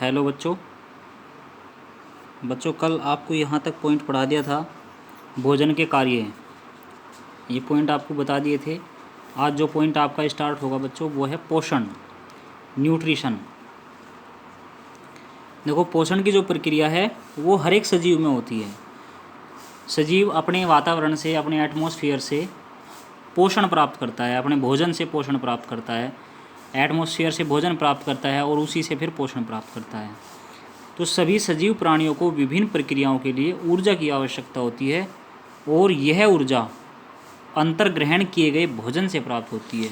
Hello बच्चों। कल आपको यहाँ तक पॉइंट पढ़ा दिया था भोजन के कार्य, ये पॉइंट आपको बता दिए थे। आज जो पॉइंट आपका स्टार्ट होगा बच्चों वो है पोषण, न्यूट्रिशन। देखो, पोषण की जो प्रक्रिया है वो हर एक सजीव में होती है। सजीव अपने वातावरण से, अपने एटमॉस्फेयर से पोषण प्राप्त करता है, अपने भोजन से पोषण प्राप्त करता है, एटमॉस्फेयर से भोजन प्राप्त करता है और उसी से फिर पोषण प्राप्त करता है। तो सभी सजीव प्राणियों को विभिन्न प्रक्रियाओं के लिए ऊर्जा की आवश्यकता होती है और यह ऊर्जा अंतर्ग्रहण किए गए भोजन से प्राप्त होती है।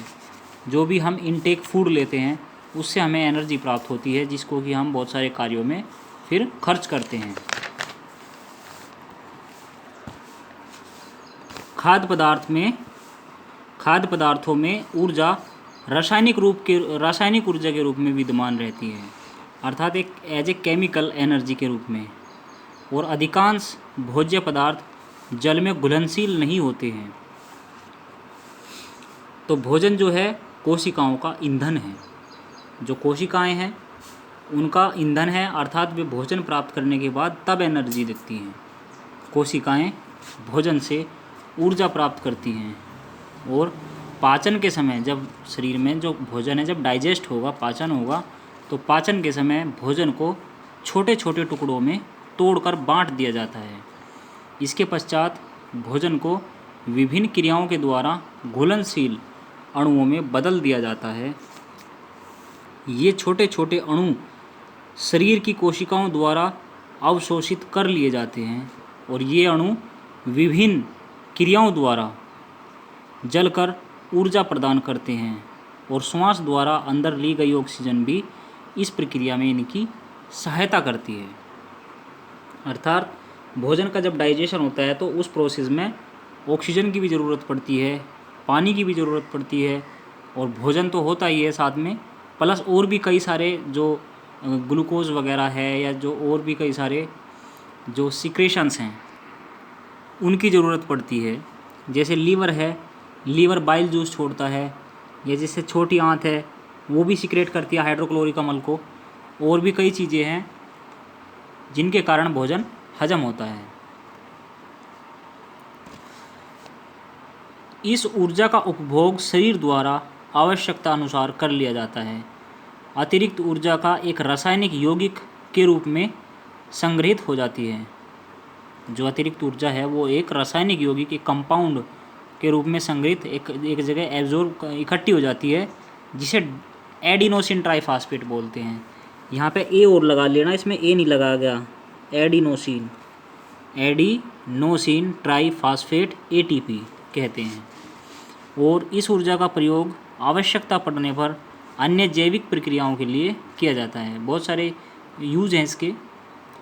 जो भी हम इनटेक फूड लेते हैं उससे हमें एनर्जी प्राप्त होती है, जिसको कि हम बहुत सारे कार्यों में फिर खर्च करते हैं। खाद्य पदार्थों में ऊर्जा रासायनिक ऊर्जा के रूप में विद्यमान रहती है, अर्थात एक एज ए केमिकल एनर्जी के रूप में। और अधिकांश भोज्य पदार्थ जल में घुलनशील नहीं होते हैं। तो भोजन जो है कोशिकाओं का ईंधन है। जो कोशिकाएं हैं उनका ईंधन है, अर्थात वे भोजन प्राप्त करने के बाद तब एनर्जी देती हैं। कोशिकाएं भोजन से ऊर्जा प्राप्त करती हैं और पाचन के समय जब शरीर में जो भोजन है जब डाइजेस्ट होगा, पाचन होगा, तो पाचन के समय भोजन को छोटे छोटे टुकड़ों में तोड़कर बांट दिया जाता है। इसके पश्चात भोजन को विभिन्न क्रियाओं के द्वारा घुलनशील अणुओं में बदल दिया जाता है। ये छोटे छोटे अणु शरीर की कोशिकाओं द्वारा अवशोषित कर लिए जाते हैं और ये अणु विभिन्न क्रियाओं द्वारा जलकर ऊर्जा प्रदान करते हैं और श्वास द्वारा अंदर ली गई ऑक्सीजन भी इस प्रक्रिया में इनकी सहायता करती है। अर्थात भोजन का जब डाइजेशन होता है तो उस प्रोसेस में ऑक्सीजन की भी ज़रूरत पड़ती है, पानी की भी ज़रूरत पड़ती है और भोजन तो होता ही है साथ में, प्लस और भी कई सारे जो ग्लूकोज वगैरह है या जो और भी कई सारे जो सिक्रेशंस हैं उनकी ज़रूरत पड़ती है। जैसे लीवर है, लीवर बाइल जूस छोड़ता है, या जैसे छोटी आंत है वो भी सिक्रेट करती है हाइड्रोक्लोरिक अम्ल को। और भी कई चीज़ें हैं जिनके कारण भोजन हजम होता है। इस ऊर्जा का उपभोग शरीर द्वारा आवश्यकता अनुसार कर लिया जाता है। अतिरिक्त ऊर्जा का एक रासायनिक यौगिक के रूप में संग्रहित हो जाती है। जो अतिरिक्त ऊर्जा है वो एक रासायनिक यौगिक, एक कंपाउंड के रूप में संग्रहित एक जगह एब्जॉर्ब इकट्ठी हो जाती है, जिसे एडिनोसिन ट्राइफॉस्फेट बोलते हैं। यहाँ पे ए और लगा लेना, इसमें ए नहीं लगाया गया। एडिनोसिन ट्राइफॉस्फेट ATP कहते हैं। और इस ऊर्जा का प्रयोग आवश्यकता पड़ने पर अन्य जैविक प्रक्रियाओं के लिए किया जाता है। बहुत सारे यूज हैं इसके,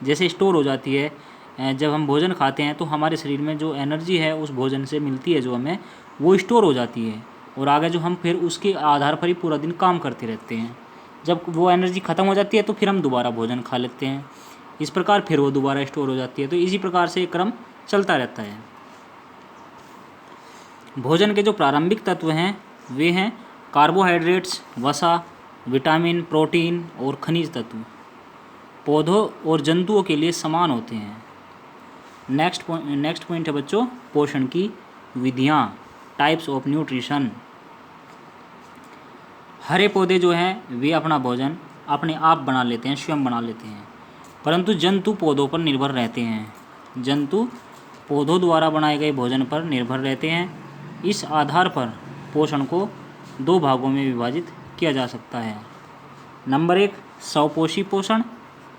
जैसे स्टोर हो जाती है। जब हम भोजन खाते हैं तो हमारे शरीर में जो एनर्जी है उस भोजन से मिलती है, जो हमें वो स्टोर हो जाती है और आगे जो हम फिर उसके आधार पर ही पूरा दिन काम करते रहते हैं। जब वो एनर्जी ख़त्म हो जाती है तो फिर हम दोबारा भोजन खा लेते हैं। इस प्रकार फिर वो दोबारा स्टोर हो जाती है। तो इसी प्रकार से एक क्रम चलता रहता है। भोजन के जो प्रारंभिक तत्व हैं वे हैं कार्बोहाइड्रेट्स, वसा, विटामिन, प्रोटीन और खनिज तत्व। पौधों और जंतुओं के लिए समान होते हैं। नेक्स्ट पॉइंट है बच्चों पोषण की विधियाँ, टाइप्स ऑफ न्यूट्रिशन। हरे पौधे जो हैं वे अपना भोजन अपने आप बना लेते हैं, स्वयं बना लेते हैं, परंतु जंतु पौधों पर निर्भर रहते हैं। जंतु पौधों द्वारा बनाए गए भोजन पर निर्भर रहते हैं। इस आधार पर पोषण को 2 भागों में विभाजित किया जा सकता है। नंबर 1 स्वपोषी पोषण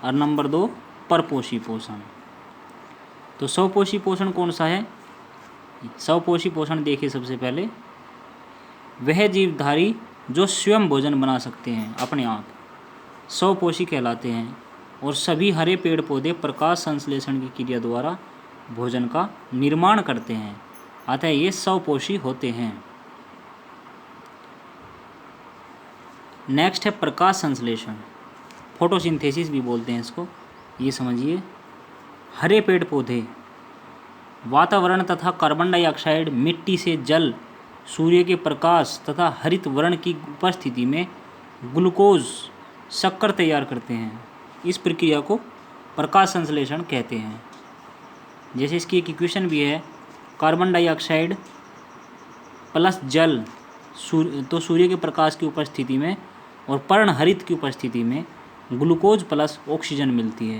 और नंबर 2 परपोषी पोषण। तो स्वपोषी पोषण कौन सा है? स्वपोषी पोषण देखिए, सबसे पहले वह जीवधारी जो स्वयं भोजन बना सकते हैं अपने आप, स्वपोषी कहलाते हैं। और सभी हरे पेड़ पौधे प्रकाश संश्लेषण की क्रिया द्वारा भोजन का निर्माण करते हैं, अतः ये स्वपोषी होते हैं। नेक्स्ट है प्रकाश संश्लेषण, फोटोसिंथेसिस भी बोलते हैं इसको। ये समझिए, हरे पेड़ पौधे वातावरण तथा कार्बन डाइऑक्साइड, मिट्टी से जल, सूर्य के प्रकाश तथा हरित वर्ण की उपस्थिति में ग्लूकोज शक्कर तैयार करते हैं। इस प्रक्रिया को प्रकाश संश्लेषण कहते हैं। जैसे इसकी एक इक्वेशन भी है, कार्बन डाइऑक्साइड प्लस जल सूर्य के प्रकाश की उपस्थिति में और पर्णहरित की उपस्थिति में ग्लूकोज प्लस ऑक्सीजन मिलती है।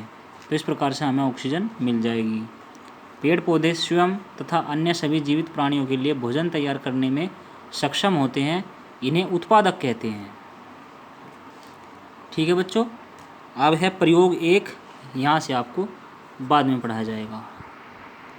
तो इस प्रकार से हमें ऑक्सीजन मिल जाएगी। पेड़ पौधे स्वयं तथा अन्य सभी जीवित प्राणियों के लिए भोजन तैयार करने में सक्षम होते हैं, इन्हें उत्पादक कहते हैं। ठीक है बच्चों, अब है प्रयोग 1, यहाँ से आपको बाद में पढ़ाया जाएगा।